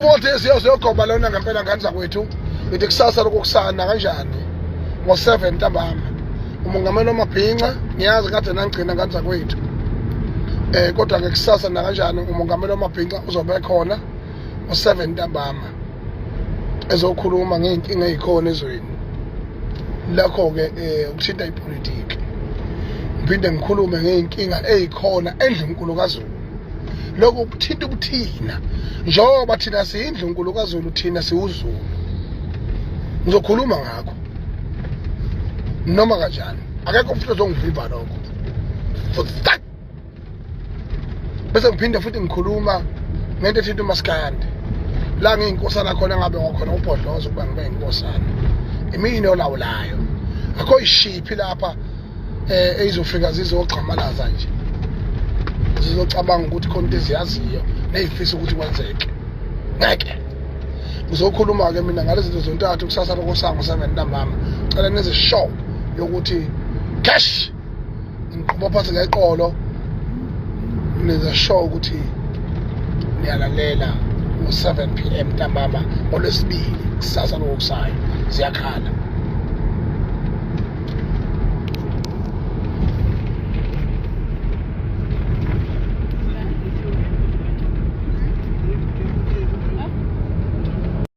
Futhi siyogoba lona ngempela ngani zakwethu ithi kusasa lokusana kanjani ngo7 ntambama umongameli wamabhinqa ngiyazi kade nangigcina ngani zakwethu kodwa ke kusasa na kanjani umongameli wamabhinqa uzobe khona ngo7 ntambama ezokhuluma ngeenkinga ezikhona ezweni lakho ke ukuthinta ipolitiki ngiphinde ngikhulume ngeenkinga ezikhona endlunkulu kaZulu lokho kuthinta ubuthina njengoba thina siyindlunkulu kaZulu thina siwuZulu ngizokhuluma ngakho noma kanjani akekho futhi ozongivimba lokho bese ngiphinde futhi ngikhuluma ngento ethinta uMaskandi la ngiyinkosana khona ngabe ngakhona ubhodlozo kuba ngibe inkosana imini olawulayo akho ishiphi lapha ezofika zizogxamalaza nje zizocabanga ukuthi khona into eziyaziyo nezifisa ukuthi kwenzeke ngeke ngizokhuluma ke mina ngalezi zinto zontathu kusasa lokusango 7 ntambama cela neze show yokuthi cash ngiqhubha phansi ngeqolo neze show ukuthi niyalalela ngo7 PM ntambama olwesibili kusasa lokusayo ziyakhala